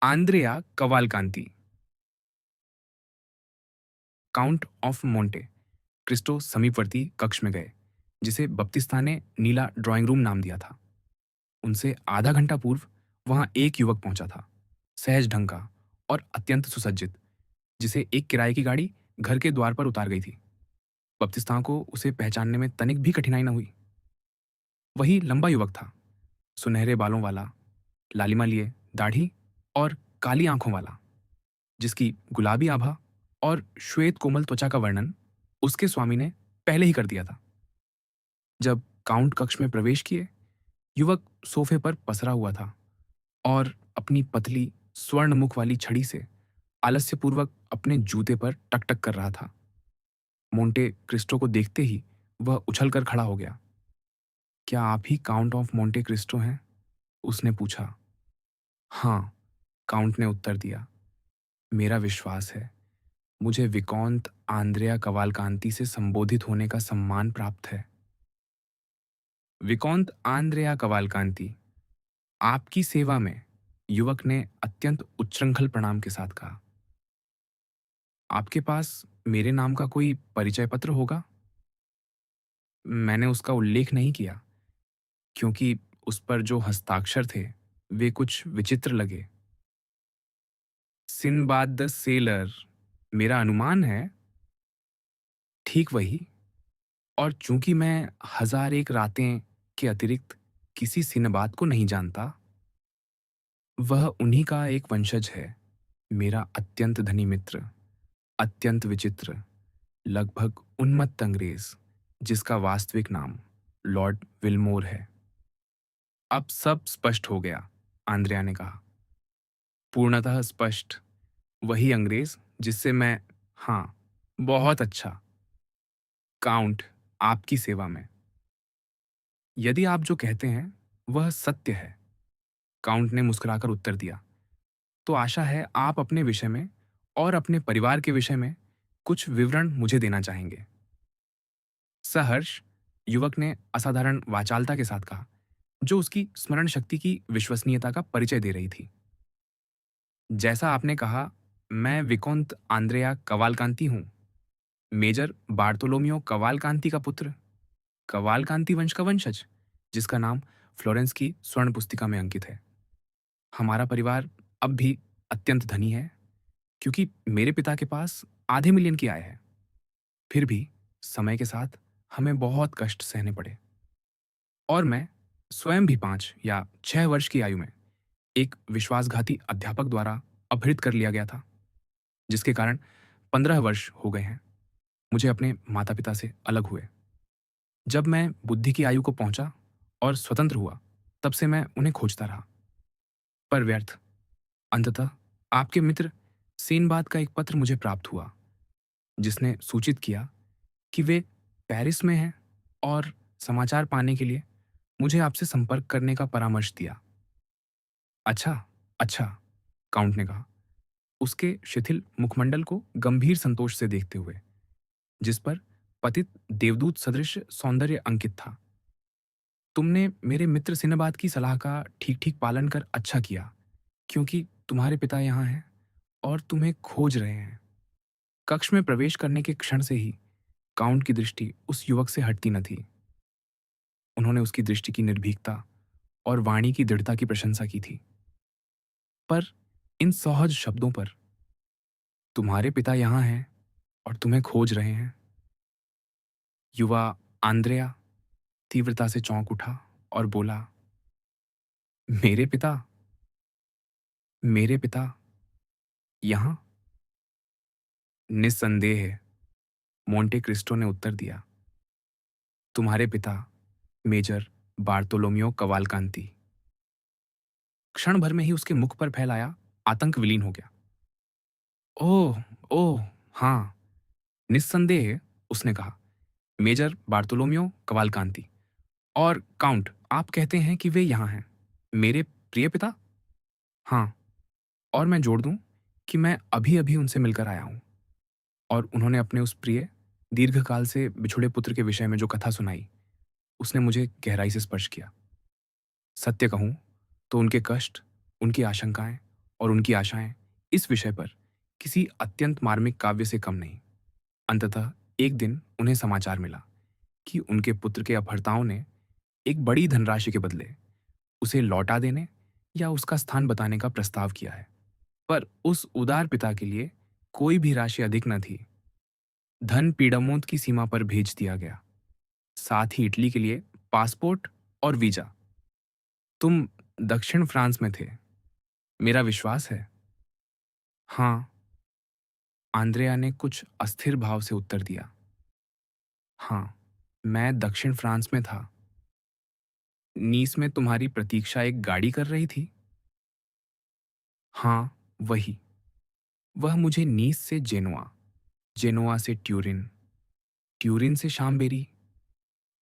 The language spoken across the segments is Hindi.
Andrea Cavalcanti, count of Monte Cristo समीपवर्ती कक्ष में गए, जिसे बप्तिस्ता ने नीला ड्राइंग रूम नाम दिया था। उनसे आधा घंटा पूर्व वहां एक युवक पहुंचा था, सहज ढंग का और अत्यंत सुसज्जित, जिसे एक किराए की गाड़ी घर के द्वार पर उतार गई थी। बप्तिस्ता को उसे पहचानने में तनिक भी कठिनाई न हुई। वही लंबा युवक था, सुनहरे बालों वाला, लालिमा लिए दाढ़ी और काली आंखों वाला, जिसकी गुलाबी आभा और श्वेत कोमल त्वचा का वर्णन उसके स्वामी ने पहले ही कर दिया था। जब काउंट कक्ष में प्रवेश किए, युवक सोफे पर पसरा हुआ था और अपनी पतली स्वर्ण मुख वाली छड़ी से आलस्यपूर्वक अपने जूते पर टकटक कर रहा था। मोंटे क्रिस्टो को देखते ही वह उछलकर खड़ा हो गया। क्या आप ही काउंट ऑफ मोंटे क्रिस्टो हैं? उसने पूछा। हाँ, काउंट ने उत्तर दिया। मेरा विश्वास है, मुझे विकॉन्त आंद्रेया कवालकांति से संबोधित होने का सम्मान प्राप्त है। विकॉन्त आंद्रेया कवालकांति, आपकी सेवा में, युवक ने अत्यंत उच्छृंखल प्रणाम के साथ कहा। आपके पास मेरे नाम का कोई परिचय पत्र होगा? मैंने उसका उल्लेख नहीं किया, क्योंकि उस पर जो हस्ताक्षर थे वे कुछ विचित्र लगे। सिनबाद द सेलर, मेरा अनुमान है, ठीक वही। और चूंकि मैं हजार एक रातें के अतिरिक्त किसी सिनबाद को नहीं जानता, वह उन्हीं का एक वंशज है, मेरा अत्यंत धनी मित्र, अत्यंत विचित्र, लगभग उन्मत्त अंग्रेज, जिसका वास्तविक नाम लॉर्ड विल्मोर है। अब सब स्पष्ट हो गया, आंद्रिया ने कहा। पूर्णतः स्पष्ट, वही अंग्रेज जिससे मैं, हाँ, बहुत अच्छा। काउंट, आपकी सेवा में। यदि आप जो कहते हैं वह सत्य है, काउंट ने मुस्कुराकर उत्तर दिया, तो आशा है आप अपने विषय में और अपने परिवार के विषय में कुछ विवरण मुझे देना चाहेंगे। सहर्ष, युवक ने असाधारण वाचालता के साथ कहा, जो उसकी स्मरण शक्ति की विश्वसनीयता का परिचय दे रही थी। जैसा आपने कहा, मैं विकोंत आंद्रेया कवालकांति हूं, मेजर बार्तोलोमियो कवालकांति का पुत्र, कवालकांति वंश का वंशज, जिसका नाम फ्लोरेंस की स्वर्ण पुस्तिका में अंकित है। हमारा परिवार अब भी अत्यंत धनी है, क्योंकि मेरे पिता के पास आधे मिलियन की आय है। फिर भी समय के साथ हमें बहुत कष्ट सहने पड़े, और मैं स्वयं भी 5 या 6 वर्ष की आयु में एक विश्वासघाती अध्यापक द्वारा अपहृत कर लिया गया था, जिसके कारण 15 वर्ष हो गए हैं मुझे अपने माता पिता से अलग हुए। जब मैं बुद्धि की आयु को पहुंचा और स्वतंत्र हुआ, तब से मैं उन्हें खोजता रहा, पर व्यर्थ। अंततः आपके मित्र सीनबाद का एक पत्र मुझे प्राप्त हुआ, जिसने सूचित किया कि वे पेरिस में हैं और समाचार पाने के लिए मुझे आपसे संपर्क करने का परामर्श दिया। अच्छा, अच्छा, काउंट ने कहा, उसके शिथिल मुखमंडल को गंभीर संतोष से देखते हुए, जिस पर पतित देवदूत सदृश सौंदर्य अंकित था। तुमने मेरे मित्र सिनबाद की सलाह का ठीक ठीक पालन कर अच्छा किया, क्योंकि तुम्हारे पिता यहाँ हैं और तुम्हें खोज रहे हैं। कक्ष में प्रवेश करने के क्षण से ही काउंट की दृष्टि उस युवक से हटती न थी। उन्होंने उसकी दृष्टि की निर्भीकता और वाणी की दृढ़ता की प्रशंसा की थी, पर इन सहज शब्दों पर, तुम्हारे पिता यहाँ हैं और तुम्हें खोज रहे हैं, युवा आंद्रेया तीव्रता से चौंक उठा और बोला, मेरे पिता, मेरे पिता यहाँ? निस्संदेह, मोंटे क्रिस्टो ने उत्तर दिया, तुम्हारे पिता मेजर बार्तोलोमियो कवालकांति। क्षण भर में ही उसके मुख पर फैलाया आतंक विलीन हो गया। ओह, ओह, हाँ, निस्संदेह, उसने कहा, मेजर बार्तोलोमियो कवालकांति। और काउंट, आप कहते हैं कि वे यहाँ हैं, मेरे प्रिय पिता? हाँ, और मैं जोड़ दूं कि मैं अभी अभी उनसे मिलकर आया हूं, और उन्होंने अपने उस प्रिय, दीर्घकाल से बिछुड़े पुत्र के विषय में जो कथा सुनाई, उसने मुझे गहराई से स्पर्श किया। सत्य कहूं तो उनके कष्ट, उनकी आशंकाएं और उनकी आशाएं इस विषय पर किसी अत्यंत मार्मिक काव्य से कम नहीं। अंततः एक दिन उन्हें समाचार मिला कि उनके पुत्र के अपहर्ताओं ने एक बड़ी धनराशि के बदले उसे लौटा देने या उसका स्थान बताने का प्रस्ताव किया है। पर उस उदार पिता के लिए कोई भी राशि अधिक न थी। धन पीड़ामोद की सीमा पर भेज दिया गया, साथ ही इटली के लिए पासपोर्ट और वीजा। तुम दक्षिण फ्रांस में थे, मेरा विश्वास है। हाँ, आंद्रेया ने कुछ अस्थिर भाव से उत्तर दिया। हाँ, मैं दक्षिण फ्रांस में था। नीस में तुम्हारी प्रतीक्षा एक गाड़ी कर रही थी। हाँ, वही। वह मुझे नीस से जेनोआ, जेनोआ से ट्यूरिन, ट्यूरिन से शामबेरी,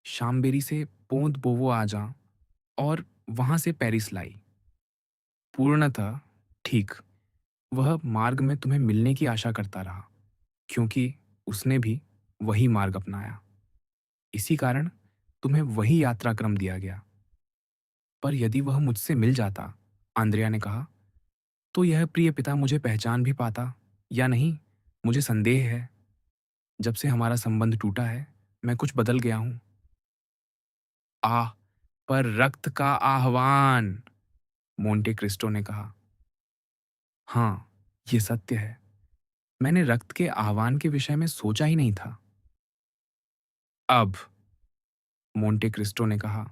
शामबेरी से पोंत बोवो आजा और वहां से पेरिस लाई। पूर्णतः ठीक। वह मार्ग में तुम्हें मिलने की आशा करता रहा, क्योंकि उसने भी वही मार्ग अपनाया। इसी कारण तुम्हें वही यात्रा क्रम दिया गया। पर यदि वह मुझसे मिल जाता, आंद्रिया ने कहा, तो यह प्रिय पिता मुझे पहचान भी पाता या नहीं, मुझे संदेह है। जब से हमारा संबंध टूटा है, मैं कुछ बदल गया हूं। आह, पर रक्त का आह्वान, मोंटे क्रिस्टो ने कहा। हाँ, ये सत्य है। मैंने रक्त के आह्वान के विषय में सोचा ही नहीं था। अब, मोंटे क्रिस्टो ने कहा,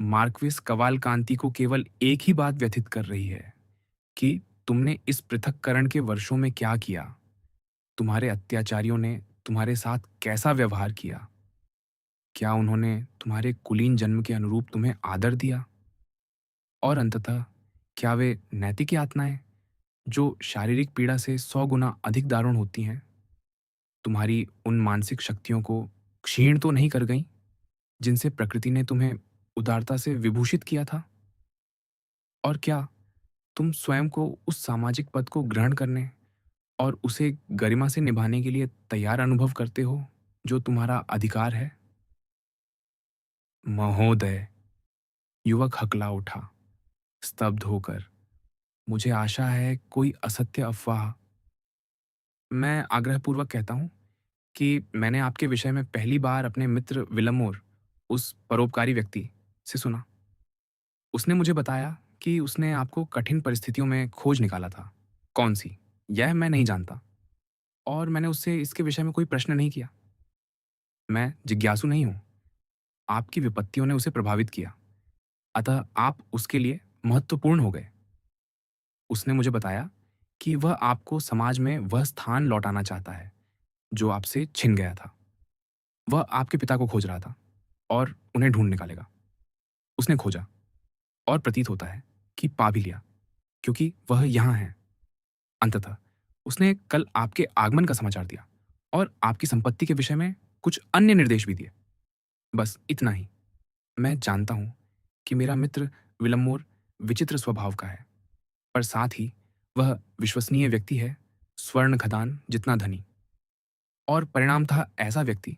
मार्क्विस कवालकांति को केवल एक ही बात व्यथित कर रही है कि तुमने इस पृथक्करण के वर्षों में क्या किया। तुम्हारे अत्याचारियों ने तुम्हारे साथ कैसा व्यवहार किया। क्या उन्होंने तुम्हारे कुलीन जन्म के अनुरूप तुम्हें आदर दिया? और अंततः क्या वे नैतिक यातनाएं, जो शारीरिक पीड़ा से 100 गुना अधिक दारुण होती हैं, तुम्हारी उन मानसिक शक्तियों को क्षीण तो नहीं कर गईं, जिनसे प्रकृति ने तुम्हें उदारता से विभूषित किया था? और क्या तुम स्वयं को उस सामाजिक पद को ग्रहण करने और उसे गरिमा से निभाने के लिए तैयार अनुभव करते हो, जो तुम्हारा अधिकार है? महोदय, युवक हकला उठा, स्तब्ध होकर। मुझे आशा है कोई असत्य अफवाह। मैं आग्रहपूर्वक कहता हूं कि मैंने आपके विषय में पहली बार अपने मित्र विलमोर, उस परोपकारी व्यक्ति, से सुना। उसने मुझे बताया कि उसने आपको कठिन परिस्थितियों में खोज निकाला था। कौन सी, यह मैं नहीं जानता, और मैंने उससे इसके विषय में कोई प्रश्न नहीं किया। मैं जिज्ञासु नहीं हूं। आपकी विपत्तियों ने उसे प्रभावित किया, अतः आप उसके लिए महत्वपूर्ण हो गए। उसने मुझे बताया कि वह आपको समाज में वह स्थान लौटाना चाहता है जो आपसे छिन गया था। वह आपके पिता को खोज रहा था और उन्हें ढूंढ निकालेगा। उसने खोजा, और प्रतीत होता है कि पा भी लिया, क्योंकि वह यहाँ है। अंततः उसने कल आपके आगमन का समाचार दिया और आपकी संपत्ति के विषय में कुछ अन्य निर्देश भी दिए। बस इतना ही। मैं जानता हूं कि मेरा मित्र विलमोर विचित्र स्वभाव का है, पर साथ ही वह विश्वसनीय व्यक्ति है, स्वर्ण खदान जितना धनी, और परिणाम था ऐसा व्यक्ति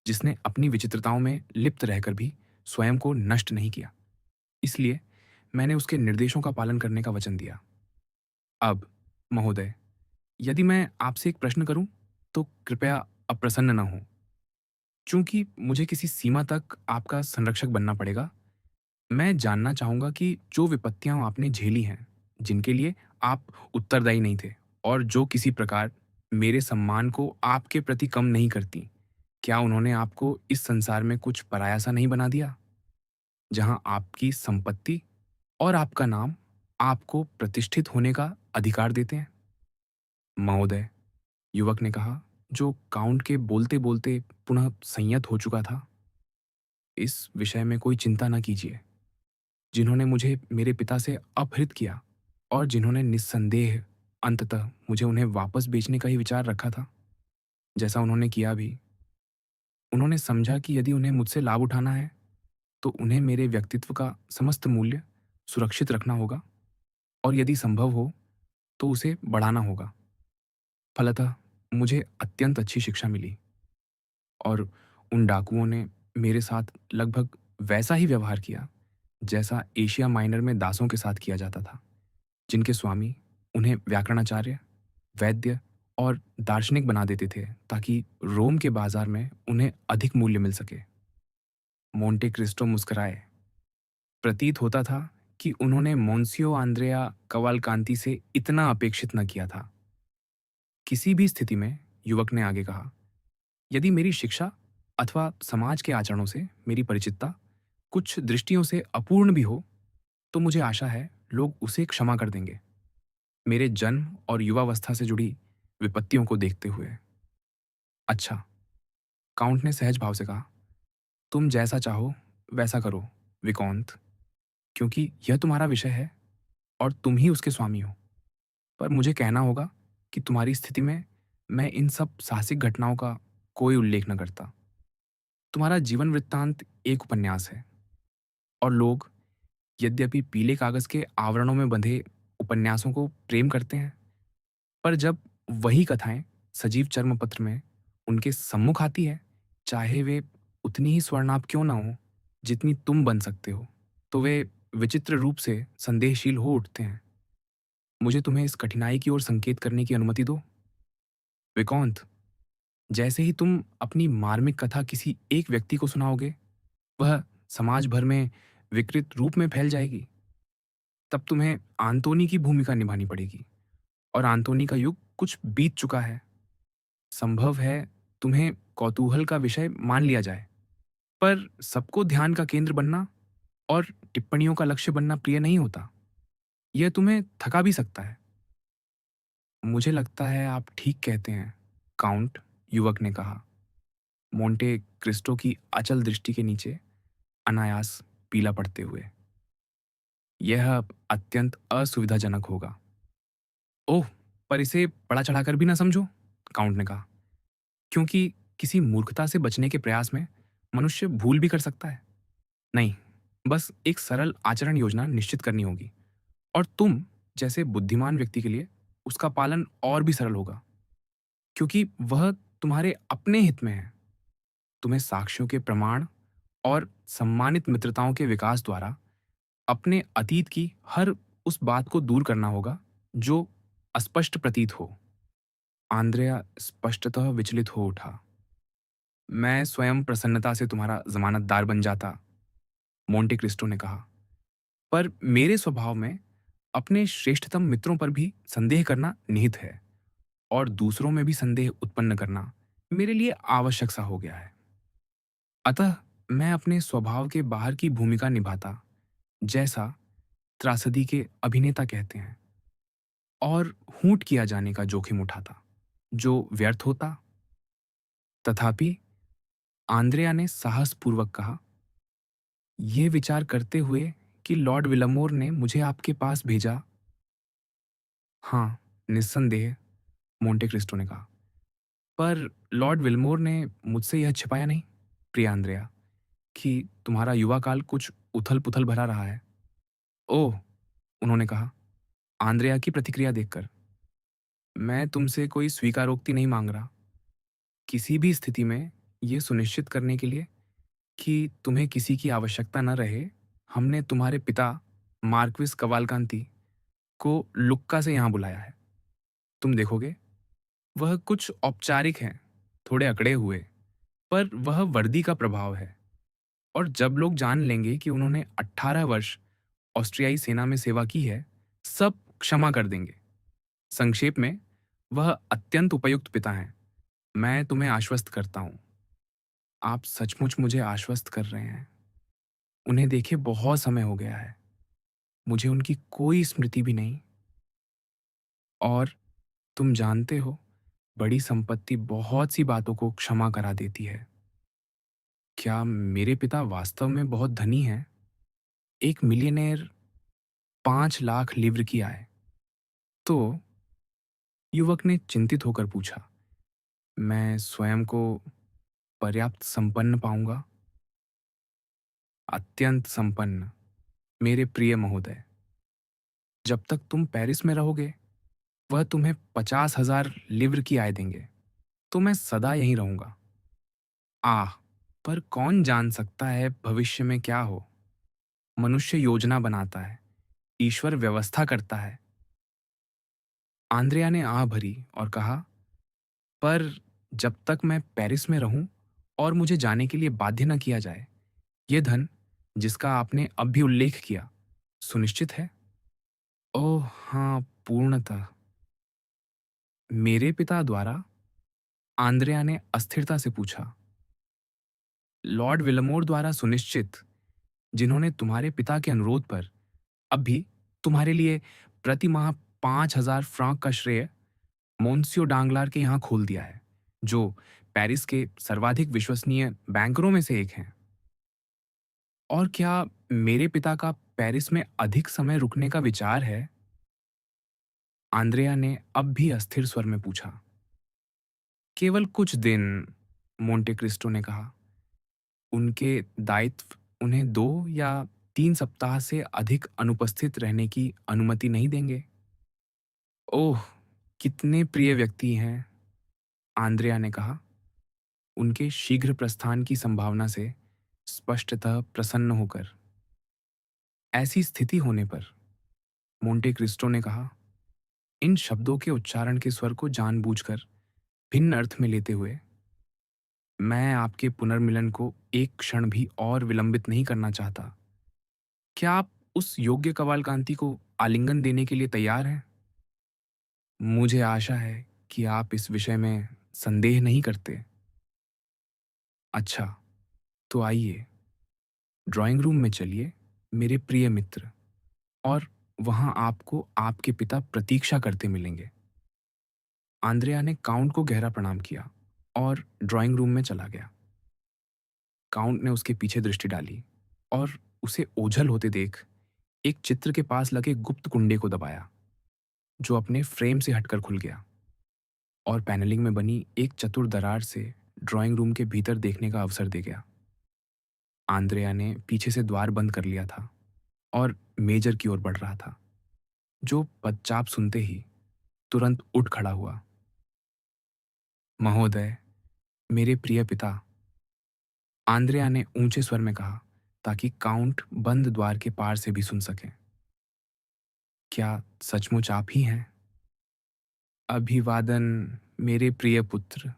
जिसने अपनी विचित्रताओं में लिप्त रहकर भी स्वयं को नष्ट नहीं किया। इसलिए मैंने उसके निर्देशों का पालन करने का वचन दिया। अब, महोदय, यदि मैं आपसे एक प्रश्न करूं, तो कृपया अप्रसन्न न हो। चूंकि मुझे किसी सीमा तक आपका संरक्षक बनना पड़ेगा, मैं जानना चाहूंगा कि जो विपत्तियां आपने झेली हैं, जिनके लिए आप उत्तरदायी नहीं थे, और जो किसी प्रकार मेरे सम्मान को आपके प्रति कम नहीं करती, क्या उन्होंने आपको इस संसार में कुछ पराया सा नहीं बना दिया, जहां आपकी संपत्ति और आपका नाम आपको प्रतिष्ठित होने का अधिकार देते हैं? महोदय, युवक ने कहा, जो काउंट के बोलते बोलते पुनः संयत हो चुका था, इस विषय में कोई चिंता न कीजिए। जिन्होंने मुझे मेरे पिता से अपहृत किया और जिन्होंने निस्संदेह अंततः मुझे उन्हें वापस बेचने का ही विचार रखा था, जैसा उन्होंने किया भी, उन्होंने समझा कि यदि उन्हें मुझसे लाभ उठाना है, तो उन्हें मेरे व्यक्तित्व का समस्त मूल्य सुरक्षित रखना होगा, और यदि संभव हो तो उसे बढ़ाना होगा। फलतः मुझे अत्यंत अच्छी शिक्षा मिली, और उन डाकुओं ने मेरे साथ लगभग वैसा ही व्यवहार किया जैसा एशिया माइनर में दासों के साथ किया जाता था। जिनके स्वामी उन्हें व्याकरणाचार्य, वैद्य और दार्शनिक बना देते थे ताकि रोम के बाजार में उन्हें अधिक मूल्य मिल सके। मोंटे क्रिस्टो मुस्कुराए। प्रतीत होता था कि उन्होंने मोंसियो आंद्रेया कवालकांति से इतना अपेक्षित न किया था। किसी भी स्थिति में, युवक ने आगे कहा, यदि मेरी शिक्षा अथवा समाज के आचरणों से मेरी परिचितता कुछ दृष्टियों से अपूर्ण भी हो, तो मुझे आशा है लोग उसे क्षमा कर देंगे, मेरे जन्म और युवावस्था से जुड़ी विपत्तियों को देखते हुए। अच्छा, काउंट ने सहज भाव से कहा, तुम जैसा चाहो वैसा करो, विकॉन्त, क्योंकि यह तुम्हारा विषय है और तुम ही उसके स्वामी हो। पर मुझे कहना होगा कि तुम्हारी स्थिति में मैं इन सब साहसिक घटनाओं का कोई उल्लेख न करता। तुम्हारा जीवन वृत्तांत एक उपन्यास है, और लोग यद्यपि पीले कागज के आवरणों में बंधे उपन्यासों को प्रेम करते हैं, पर जब वही कथाएं सजीव चर्मपत्र में उनके सम्मुख आती है, चाहे वे उतनी ही स्वर्णाभ क्यों ना हो जितनी तुम बन सकते हो, तो वे विचित्र रूप से संदेहशील हो उठते हैं। मुझे तुम्हें इस कठिनाई की ओर संकेत करने की अनुमति दो, विकॉन्त। जैसे ही तुम अपनी मार्मिक कथा किसी एक व्यक्ति को सुनाओगे, वह समाज भर में विकृत रूप में फैल जाएगी। तब तुम्हें आंतोनी की भूमिका निभानी पड़ेगी, और आंतोनी का युग कुछ बीत चुका है। संभव है तुम्हें कौतूहल का विषय मान लिया जाए, पर सबको ध्यान का केंद्र बनना और टिप्पणियों का लक्ष्य बनना प्रिय नहीं होता। यह तुम्हें थका भी सकता है। मुझे लगता है आप ठीक कहते हैं, काउंट, युवक ने कहा, मोंटे क्रिस्टो की अचल दृष्टि के नीचे अनायास पीला पड़ते हुए। यह अत्यंत असुविधाजनक होगा। ओह, पर इसे बड़ा चढ़ाकर भी ना समझो, काउंट ने कहा, क्योंकि किसी मूर्खता से बचने के प्रयास में मनुष्य भूल भी कर सकता है। नहीं, बस एक सरल आचरण योजना निश्चित करनी होगी, और तुम जैसे बुद्धिमान व्यक्ति के लिए उसका पालन और भी सरल होगा, क्योंकि वह तुम्हारे अपने हित में है। तुम्हें साक्ष्यों के प्रमाण और सम्मानित मित्रताओं के विकास द्वारा अपने अतीत की हर उस बात को दूर करना होगा जो अस्पष्ट प्रतीत हो। आंद्रेया स्पष्टतः विचलित हो उठा। मैं स्वयं प्रसन्नता से तुम्हारा जमानतदार बन जाता, मोंटे क्रिस्टो ने कहा, पर मेरे स्वभाव में अपने श्रेष्ठतम मित्रों पर भी संदेह करना निहित है, और दूसरों में भी संदेह उत्पन्न करना मेरे लिए आवश्यक सा हो गया है। अतः मैं अपने स्वभाव के बाहर की भूमिका निभाता, जैसा त्रासदी के अभिनेता कहते हैं, और हूट किया जाने का जोखिम उठाता, जो व्यर्थ होता। तथापि, आंद्रेया ने साहसपूर्वक कहा, ये विचार करते हुए कि लॉर्ड विलमोर ने मुझे आपके पास भेजा। हाँ, निस्संदेह, मोंटे क्रिस्टो ने कहा, पर लॉर्ड विलमोर ने मुझसे यह छिपाया नहीं, प्रिय आंद्रेया, कि तुम्हारा युवा काल कुछ उथल पुथल भरा रहा है। ओह, उन्होंने कहा, आंद्रेया की प्रतिक्रिया देखकर, मैं तुमसे कोई स्वीकारोक्ति नहीं मांग रहा। किसी भी स्थिति में ये सुनिश्चित करने के लिए कि तुम्हें किसी की आवश्यकता न रहे, हमने तुम्हारे पिता मार्क्विस कवालकांति को लुक्का से यहाँ बुलाया है। तुम देखोगे, वह कुछ औपचारिक हैं, थोड़े अकड़े हुए, पर वह वर्दी का प्रभाव है, और जब लोग जान लेंगे कि उन्होंने 18 वर्ष ऑस्ट्रियाई सेना में सेवा की है, सब क्षमा कर देंगे। संक्षेप में, वह अत्यंत उपयुक्त पिता हैं। मैं तुम्हें आश्वस्त करता हूँ। आप सचमुच मुझे आश्वस्त कर रहे हैं। उन्हें देखे बहुत समय हो गया है। मुझे उनकी कोई स्मृति भी नहीं। और तुम जानते हो, बड़ी संपत्ति बहुत सी बातों को क्षमा करा देती है। क्या मेरे पिता वास्तव में बहुत धनी हैं? एक मिलियनेयर, 5 लाख लिव्र की आय। तो युवक ने चिंतित होकर पूछा, मैं स्वयं को पर्याप्त संपन्न पाऊंगा? अत्यंत संपन्न, मेरे प्रिय महोदय। जब तक तुम पेरिस में रहोगे, वह तुम्हें 50,000 लिव्र की आय देंगे, तो मैं सदा यहीं रहूंगा। आह, पर कौन जान सकता है भविष्य में क्या हो। मनुष्य योजना बनाता है, ईश्वर व्यवस्था करता है, आंद्रेया ने आह भरी और कहा, पर जब तक मैं पेरिस में रहूं और मुझे जाने के लिए बाध्य न किया जाए, ये धन, जिसका आपने अब भी उल्लेख किया, सुनिश्चित है? ओह हाँ, पूर्णतः। मेरे पिता द्वारा? आंद्रेया ने अस्थिरता से पूछा। लॉर्ड विलमोर द्वारा सुनिश्चित, जिन्होंने तुम्हारे पिता के अनुरोध पर अब भी तुम्हारे लिए प्रति माह 5,000 फ्रांक का श्रेय मोन्सियो डांगलार के यहाँ खोल दिया है, जो पेरिस के सर्वाधिक विश्वसनीय बैंकरों में से एक हैं। और क्या मेरे पिता का पेरिस में अधिक समय रुकने का विचार है? आंद्रेया ने अब भी अस्थिर स्वर में पूछा। केवल कुछ दिन, मोंटे क्रिस्टो ने कहा। उनके दायित्व उन्हें 2 या 3 सप्ताह से अधिक अनुपस्थित रहने की अनुमति नहीं देंगे। ओह! कितने प्रिय व्यक्ति हैं, आंद्रेया ने कहा, उनके शीघ्र प्रस्थान की संभावना से स्पष्टतः प्रसन्न होकर। ऐसी स्थिति होने पर, मोंटे क्रिस्टो ने कहा, इन शब्दों के उच्चारण के स्वर को जानबूझकर भिन्न अर्थ में लेते हुए, मैं आपके पुनर्मिलन को एक क्षण भी और विलंबित नहीं करना चाहता। क्या आप उस योग्य कवालकांति को आलिंगन देने के लिए तैयार हैं? मुझे आशा है कि आप इस विषय में संदेह नहीं करते। अच्छा, तो आइए, ड्राइंग रूम में चलिए, मेरे प्रिय मित्र, और वहां आपको आपके पिता प्रतीक्षा करते मिलेंगे। आंद्रेया ने काउंट को गहरा प्रणाम किया और ड्राइंग रूम में चला गया। काउंट ने उसके पीछे दृष्टि डाली और उसे ओझल होते देख एक चित्र के पास लगे गुप्त कुंडे को दबाया, जो अपने फ्रेम से हटकर खुल गया और पैनलिंग में बनी एक चतुर दरार से ड्राइंग रूम के भीतर देखने का अवसर दे गया। आंद्रेया ने पीछे से द्वार बंद कर लिया था और मेजर की ओर बढ़ रहा था, जो पदचाप सुनते ही तुरंत उठ खड़ा हुआ। महोदय, मेरे प्रिय पिता, आंद्रेया ने ऊंचे स्वर में कहा, ताकि काउंट बंद द्वार के पार से भी सुन सके। क्या सचमुच आप ही हैं? अभिवादन, मेरे प्रिय पुत्र,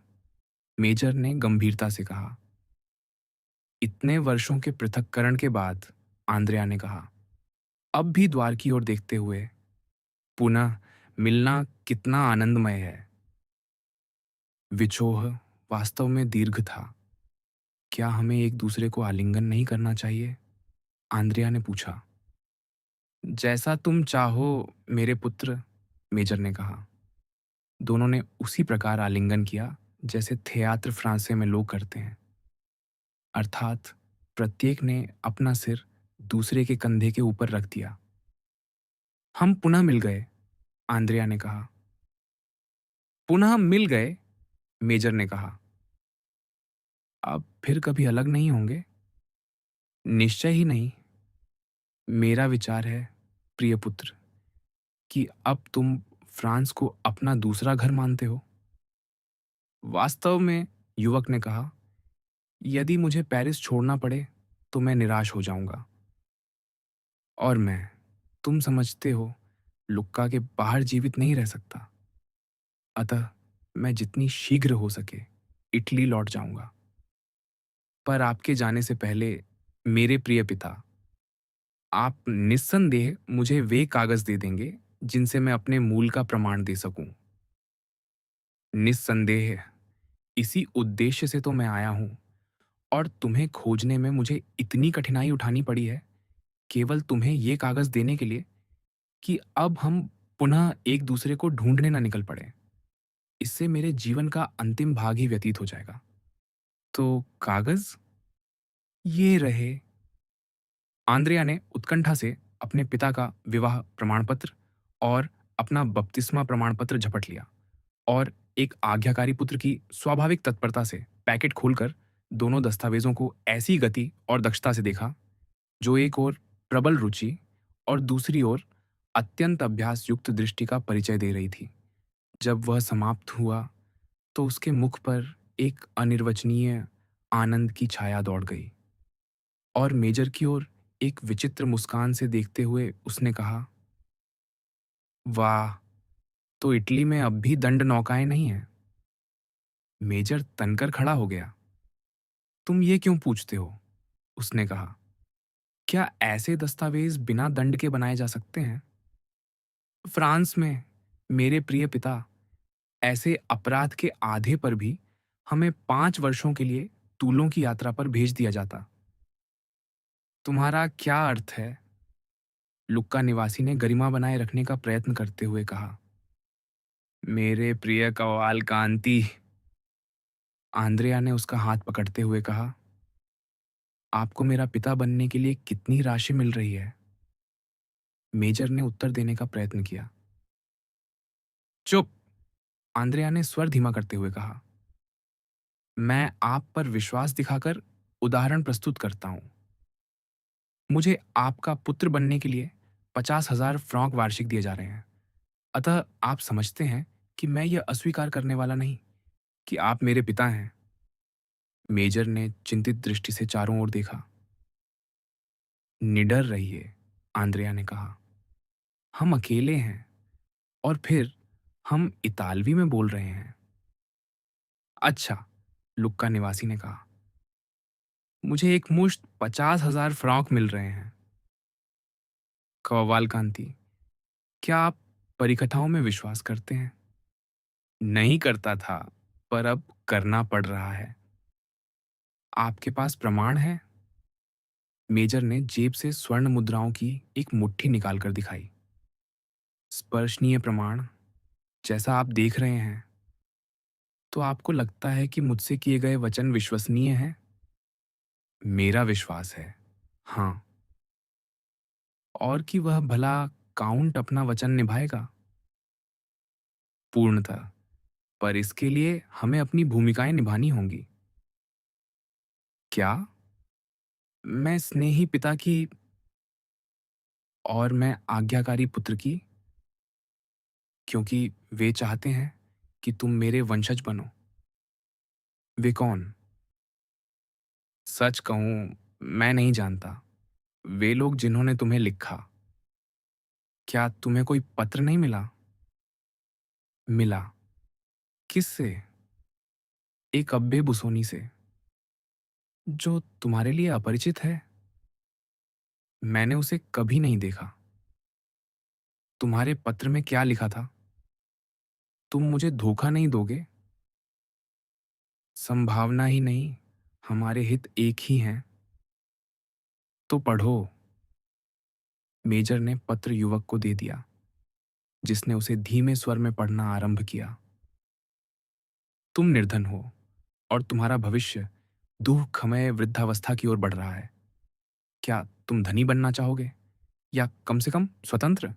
मेजर ने गंभीरता से कहा। इतने वर्षों के पृथक्करण के बाद, आंद्रेया ने कहा, अब भी द्वार की ओर देखते हुए, पुनः मिलना कितना आनंदमय है। विछोह वास्तव में दीर्घ था। क्या हमें एक दूसरे को आलिंगन नहीं करना चाहिए? आंद्रेया ने पूछा। जैसा तुम चाहो, मेरे पुत्र, मेजर ने कहा। दोनों ने उसी प्रकार आलिंगन किया जैसे थिएत्र फ्रांसे में लोग करते हैं, अर्थात प्रत्येक ने अपना सिर दूसरे के कंधे के ऊपर रख दिया। हम पुनः मिल गए, आंद्रेया ने कहा। पुनः मिल गए, मेजर ने कहा। अब फिर कभी अलग नहीं होंगे? निश्चय ही नहीं। मेरा विचार है, प्रिय पुत्र, कि अब तुम फ्रांस को अपना दूसरा घर मानते हो। वास्तव में, युवक ने कहा, यदि मुझे पेरिस छोड़ना पड़े तो मैं निराश हो जाऊंगा। और मैं, तुम समझते हो, लुक्का के बाहर जीवित नहीं रह सकता। अतः मैं जितनी शीघ्र हो सके इटली लौट जाऊंगा। पर आपके जाने से पहले, मेरे प्रिय पिता, आप निस्संदेह मुझे वे कागज दे देंगे जिनसे मैं अपने मूल का प्रमाण दे सकूं। निस्संदेह, इसी उद्देश्य से तो मैं आया हूं, और तुम्हें खोजने में मुझे इतनी कठिनाई उठानी पड़ी है, केवल तुम्हें ये कागज देने के लिए कि अब हम पुनः एक दूसरे को ढूंढने न निकल पड़े। इससे मेरे जीवन का अंतिम भाग ही व्यतीत हो जाएगा। तो कागज ये रहे। आंद्रेया ने उत्कंठा से अपने पिता का विवाह प्रमाण पत्र और अपना बपतिस्मा प्रमाण पत्र झपट लिया और एक आज्ञाकारी पुत्र की स्वाभाविक तत्परता से पैकेट खोलकर दोनों दस्तावेजों को ऐसी गति और दक्षता से देखा, जो एक ओर प्रबल रुचि और दूसरी ओर अत्यंत अभ्यास युक्त दृष्टि का परिचय दे रही थी। जब वह समाप्त हुआ तो उसके मुख पर एक अनिर्वचनीय आनंद की छाया दौड़ गई और मेजर की ओर एक विचित्र मुस्कान से देखते हुए उसने कहा, वाह, तो इटली में अब भी दंड नौकाएं नहीं हैं। मेजर तनकर खड़ा हो गया। तुम ये क्यों पूछते हो? उसने कहा। क्या ऐसे दस्तावेज बिना दंड के बनाए जा सकते हैं? फ्रांस में, मेरे प्रिय पिता, ऐसे अपराध के आधे पर भी हमें 5 वर्षों के लिए तूलों की यात्रा पर भेज दिया जाता। तुम्हारा क्या अर्थ है? लुक्का निवासी ने गरिमा बनाए रखने का प्रयत्न करते हुए कहा। मेरे प्रिय कव्वाल कांति, आंद्रेया ने उसका हाथ पकड़ते हुए कहा। आपको मेरा पिता बनने के लिए कितनी राशि मिल रही है? मेजर ने उत्तर देने का प्रयत्न किया। चुप! आंद्रेया ने स्वर धीमा करते हुए कहा। मैं आप पर विश्वास दिखाकर उदाहरण प्रस्तुत करता हूं। मुझे आपका पुत्र बनने के लिए 50,000 फ्रॉक वार्षिक दिए जा रहे हैं। अतः आप समझते हैं कि मैं यह अस्वीकार करने वाला नहीं कि आप मेरे पिता हैं। मेजर ने चिंतित दृष्टि से चारों ओर देखा। निडर रहिए, आंद्रेया ने कहा। हम अकेले हैं, और फिर हम इतालवी में बोल रहे हैं। अच्छा, लुक्का निवासी ने कहा। मुझे एक मुश्त 50,000 फ्रॉक मिल रहे हैं। कव्वाल कांति, क्या आप परिकथाओं में विश्वास करते हैं? नहीं करता था, पर अब करना पड़ रहा है। आपके पास प्रमाण है? मेजर ने जेब से स्वर्ण मुद्राओं की एक मुट्ठी निकालकर दिखाई। स्पर्शनीय प्रमाण, जैसा आप देख रहे हैं। तो आपको लगता है कि मुझसे किए गए वचन विश्वसनीय हैं? मेरा विश्वास है, हाँ। और कि वह भला काउंट अपना वचन निभाएगा? पूर्णतः। पर इसके लिए हमें अपनी भूमिकाएं निभानी होंगी। क्या? मैं स्नेही पिता की, और मैं आज्ञाकारी पुत्र की, क्योंकि वे चाहते हैं कि तुम मेरे वंशज बनो। वे कौन? सच कहूं, मैं नहीं जानता। वे लोग जिन्होंने तुम्हें लिखा। क्या तुम्हें कोई पत्र नहीं मिला? मिला। किससे? एक अब्बे बुसोनी से, जो तुम्हारे लिए अपरिचित है। मैंने उसे कभी नहीं देखा। तुम्हारे पत्र में क्या लिखा था? तुम मुझे धोखा नहीं दोगे? संभावना ही नहीं, हमारे हित एक ही हैं। तो पढ़ो। मेजर ने पत्र युवक को दे दिया, जिसने उसे धीमे स्वर में पढ़ना आरंभ किया। तुम निर्धन हो, और तुम्हारा भविष्य दुःखमय वृद्धावस्था की ओर बढ़ रहा है। क्या तुम धनी बनना चाहोगे, या कम से कम स्वतंत्र?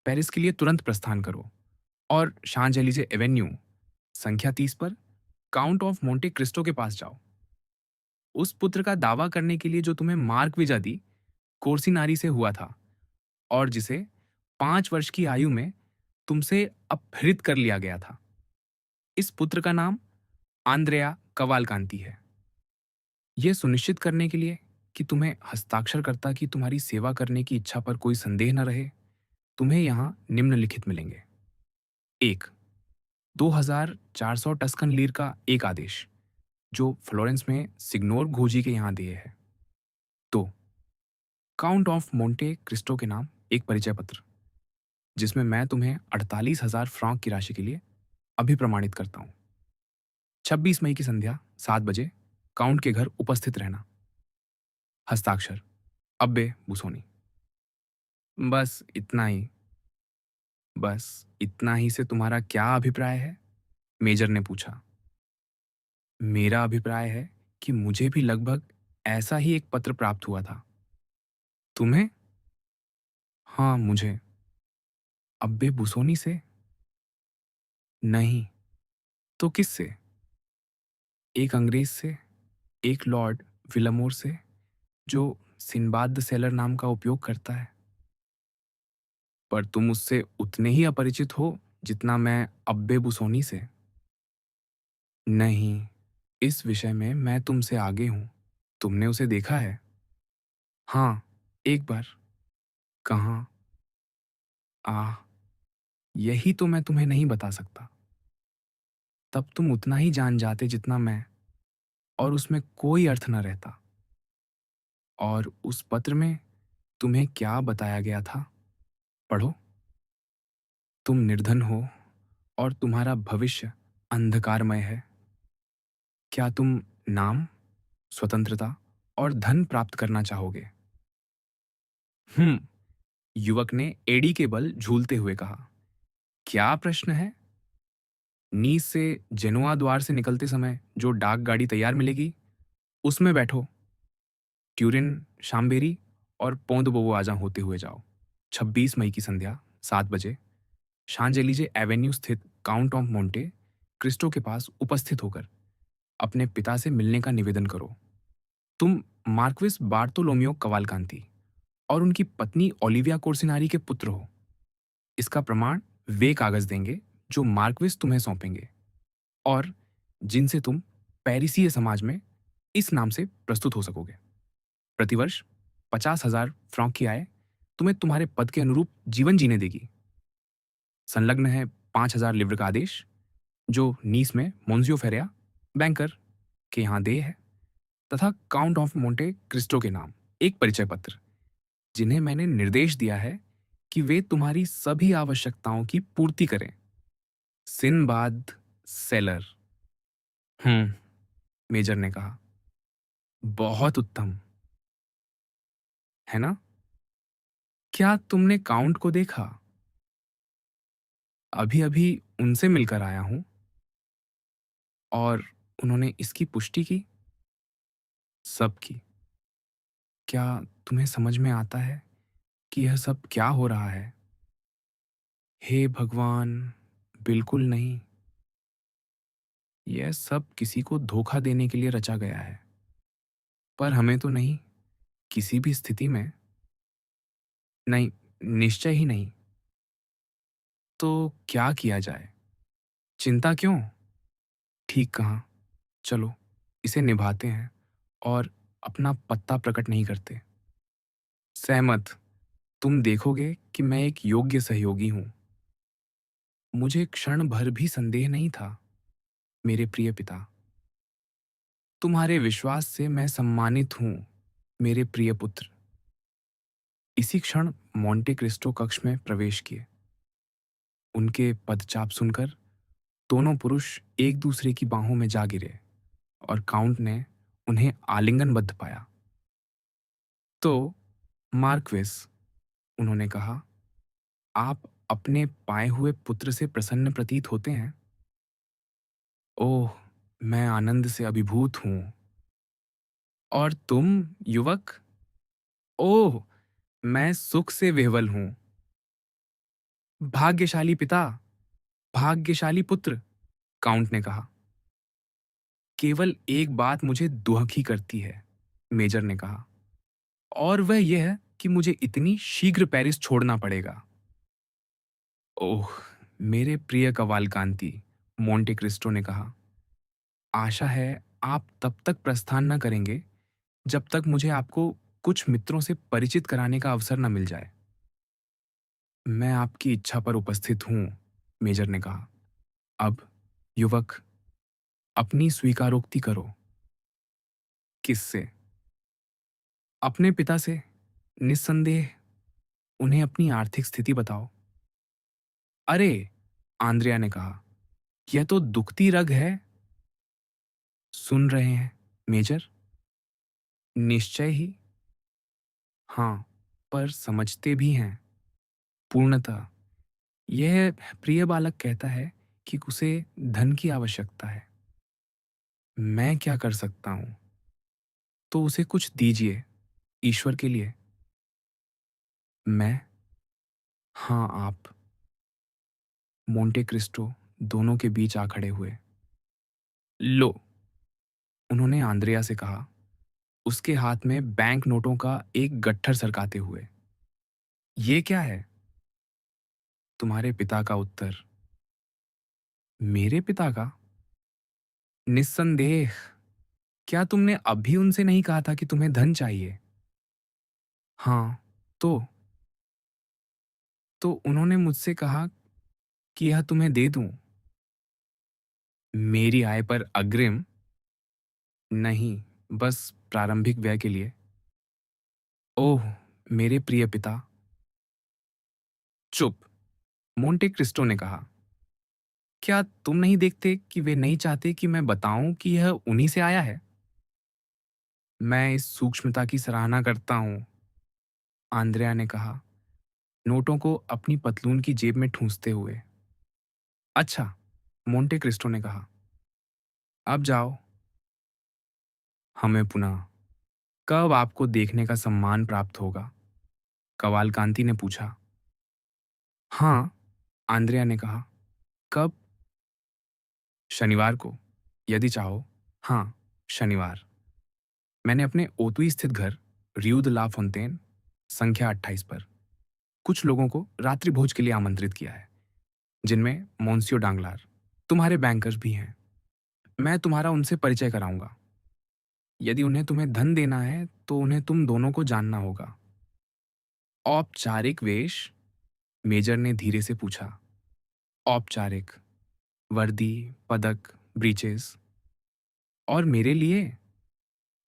पेरिस के लिए तुरंत प्रस्थान करो, और शांजलीजे एवेन्यू संख्या 30 पर काउंट ऑफ मोंटे क्रिस्टो के पास जाओ। उस पुत्र का दावा करने के लिए जो तुम्हें मार्क वीजा दी कोर्सिनारी से हुआ था, और जिसे 5 वर्ष की आयु में तुमसे अपहृत कर लिया गया था। इस पुत्र का नाम आंद्रेया कवालकांति है। यह सुनिश्चित करने के लिए कि तुम्हें हस्ताक्षरकर्ता की तुम्हारी सेवा करने की इच्छा पर कोई संदेह न रहे, तुम्हें यहां निम्नलिखित मिलेंगे। 1, 2,400 टस्कन लीर का एक आदेश, जो फ्लोरेंस में सिग्नोर घोजी के यहां दिए है। 2, काउंट ऑफ मोंटे क्रिस्टो के नाम एक परिचय पत्र, जिसमें मैं तुम्हें 48,000 फ्रांक की राशि के लिए अभिप्रमाणित करता हूं। 26 मई की संध्या 7 बजे काउंट के घर उपस्थित रहना। हस्ताक्षर अब्बे बुसोनी। बस इतना ही। बस इतना ही से तुम्हारा क्या अभिप्राय है? मेजर ने पूछा। मेरा अभिप्राय है कि मुझे भी लगभग ऐसा ही एक पत्र प्राप्त हुआ था। तुम्हें? हाँ, मुझे। अब्बे बुसोनी से? नहीं। तो किससे? एक अंग्रेज से, एक लॉर्ड विलामोर से, जो सिनबाद द सेलर नाम का उपयोग करता है। पर तुम उससे उतने ही अपरिचित हो जितना मैं अब्बे बुसोनी से। नहीं, इस विषय में मैं तुमसे आगे हूं। तुमने उसे देखा है? हाँ, एक बार। कहाँ? आह, यही तो मैं तुम्हें नहीं बता सकता। तब तुम उतना ही जान जाते जितना मैं, और उसमें कोई अर्थ न रहता। और उस पत्र में तुम्हें क्या बताया गया था, पढ़ो। तुम निर्धन हो और तुम्हारा भविष्य अंधकारमय है। क्या तुम नाम, स्वतंत्रता और धन प्राप्त करना चाहोगे? हम्म। युवक ने एड़ी के बल झूलते हुए कहा। क्या प्रश्न है? नीस से जेनोआ द्वार से निकलते समय जो डाक गाड़ी तैयार मिलेगी, उसमें बैठो। ट्यूरिन, शाम्बेरी और पोंदबोवो आजा होते हुए जाओ। 26 मई की संध्या 7 बजे शांजेलीजे एवेन्यू स्थित काउंट ऑफ मोंटे क्रिस्टो के पास उपस्थित होकर अपने पिता से मिलने का निवेदन करो। तुम मार्क्विस बार्तोलोमियो कवालकांति और उनकी पत्नी ओलिविया कोर्सिनारी के पुत्र हो। इसका प्रमाण वे कागज देंगे जो मार्क्विस तुम्हें सौंपेंगे, और जिनसे तुम पेरिसीय समाज में इस नाम से प्रस्तुत हो सकोगे। प्रतिवर्ष 50,000 फ्रांक की आय तुम्हें तुम्हारे पद के अनुरूप जीवन जीने देगी। संलग्न है 5,000 लिव्र का आदेश, जो नीस में मोन्जियो फेरिया, बैंकर, के यहाँ देय है, तथा काउंट ऑफ मोंटे क्रिस्टो के नाम एक परिचय पत्र, जिन्हें मैंने निर्देश दिया है कि वे तुम्हारी सभी आवश्यकताओं की पूर्ति करें। सिनबाद सेलर। मेजर ने कहा। बहुत उत्तम, है ना? क्या तुमने काउंट को देखा? अभी अभी उनसे मिलकर आया हूं, और उन्होंने इसकी पुष्टि की। सब की। क्या तुम्हें समझ में आता है कि यह सब क्या हो रहा है? हे भगवान, बिल्कुल नहीं। यह सब किसी को धोखा देने के लिए रचा गया है, पर हमें तो नहीं, किसी भी स्थिति में नहीं, निश्चय ही नहीं। तो क्या किया जाए? चिंता क्यों? ठीक कहा। चलो, इसे निभाते हैं और अपना पत्ता प्रकट नहीं करते। सहमत। तुम देखोगे कि मैं एक योग्य सहयोगी हूं। मुझे क्षण भर भी संदेह नहीं था, मेरे प्रिय पिता। तुम्हारे विश्वास से मैं सम्मानित हूं, मेरे प्रिय पुत्र। इसी क्षण मोंटे क्रिस्टो कक्ष में प्रवेश किए। उनके पदचाप सुनकर दोनों पुरुष एक दूसरे की बाहों में जा गिरे, और काउंट ने उन्हें आलिंगनबद्ध पाया। तो मार्क्विस, उन्होंने कहा, आप अपने पाए हुए पुत्र से प्रसन्न प्रतीत होते हैं। ओह, मैं आनंद से अभिभूत हूं। और तुम, युवक? ओह, मैं सुख से विह्वल हूं। भाग्यशाली पिता, भाग्यशाली पुत्र, काउंट ने कहा। केवल एक बात मुझे दुखी करती है, मेजर ने कहा, और वह यह है कि मुझे इतनी शीघ्र पेरिस छोड़ना पड़ेगा। ओह, मेरे प्रिय कवालकांति, मोंटे क्रिस्टो ने कहा, आशा है आप तब तक प्रस्थान न करेंगे जब तक मुझे आपको कुछ मित्रों से परिचित कराने का अवसर न मिल जाए। मैं आपकी इच्छा पर उपस्थित हूं, मेजर ने कहा। अब, युवक, अपनी स्वीकारोक्ति करो। किससे? अपने पिता से, निस्संदेह। उन्हें अपनी आर्थिक स्थिति बताओ। अरे, आंद्रिया ने कहा, यह तो दुखती रग है। सुन रहे हैं, मेजर? निश्चय ही। हाँ, पर समझते भी हैं, पूर्णतः। यह प्रिय बालक कहता है कि उसे धन की आवश्यकता है। मैं क्या कर सकता हूं? तो उसे कुछ दीजिए, ईश्वर के लिए। मैं? हाँ, आप। मोंटे क्रिस्टो दोनों के बीच आ खड़े हुए। लो, उन्होंने आंद्रेया से कहा, उसके हाथ में बैंक नोटों का एक गट्ठर सरकाते हुए। ये क्या है? तुम्हारे पिता का उत्तर। मेरे पिता का? निस्संदेह। क्या तुमने अभी उनसे नहीं कहा था कि तुम्हें धन चाहिए? हाँ। तो उन्होंने मुझसे कहा कि यह तुम्हें दे दूं? मेरी आय पर अग्रिम? नहीं, बस प्रारंभिक व्यय के लिए। ओह! मेरे प्रिय पिता। चुप! मोंटे क्रिस्टो ने कहा। क्या तुम नहीं देखते कि वे नहीं चाहते कि मैं बताऊं कि यह उन्हीं से आया है? मैं इस सूक्ष्मता की सराहना करता हूं, आंद्रेया ने कहा, नोटों को अपनी पतलून की जेब में ठूंसते हुए। अच्छा, मोंटे क्रिस्टो ने कहा, अब जाओ। हमें पुनः कब आपको देखने का सम्मान प्राप्त होगा? कवालकांति ने पूछा। हाँ, आंद्रेया ने कहा। कब? शनिवार को, यदि चाहो। हाँ, शनिवार। मैंने अपने ओतुई स्थित घर, रियू द ला फोंटेन, संख्या 28 पर कुछ लोगों को रात्रि भोज के लिए आमंत्रित किया है, जिनमें मोंसियो डांगलार, तुम्हारे बैंकर्स भी हैं। मैं तुम्हारा उनसे परिचय कराऊंगा। यदि उन्हें तुम्हें धन देना है तो उन्हें तुम दोनों को जानना होगा। औपचारिक वेश? मेजर ने धीरे से पूछा। औपचारिक, वर्दी, पदक, ब्रीचेस। और मेरे लिए?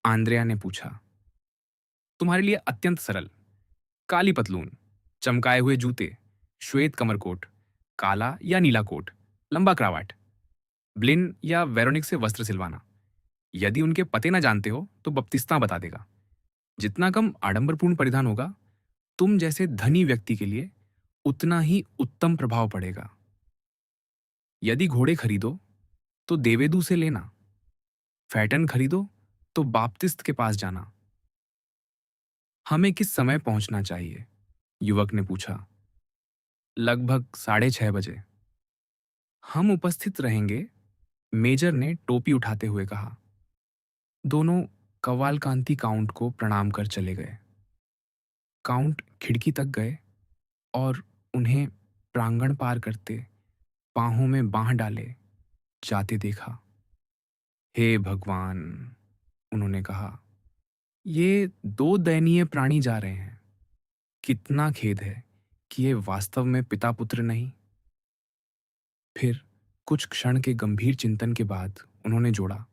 आंद्रेया ने पूछा। तुम्हारे लिए अत्यंत सरल, काली पतलून, चमकाए हुए जूते, श्वेत कमरकोट, काला या नीला कोट, लंबा क्रावाट, ब्लिन या वेरोनिक से वस्त्र सिलवाना। यदि उनके पते ना जानते हो तो बपतिस्ता बता देगा। जितना कम आडंबरपूर्ण परिधान होगा तुम जैसे धनी व्यक्ति के लिए, उतना ही उत्तम प्रभाव पड़ेगा। यदि घोड़े खरीदो तो देवेदू से लेना। फैटन खरीदो तो बाप्तिस्त के पास जाना। हमें किस समय पहुंचना चाहिए? युवक ने पूछा। लगभग 6:30 बजे। हम उपस्थित रहेंगे, मेजर ने टोपी उठाते हुए कहा। दोनों कव्वालकांति काउंट को प्रणाम कर चले गए। काउंट खिड़की तक गए और उन्हें प्रांगण पार करते, बाहों में बांह डाले जाते देखा। हे भगवान, उन्होंने कहा, ये दो दयनीय प्राणी जा रहे हैं। कितना खेद है कि ये वास्तव में पिता पुत्र नहीं। फिर कुछ क्षण के गंभीर चिंतन के बाद उन्होंने जोड़ा,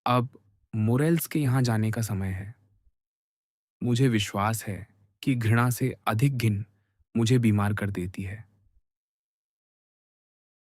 अब मोरेल्स के यहां जाने का समय है। मुझे विश्वास है कि घृणा से अधिक घिन मुझे बीमार कर देती है।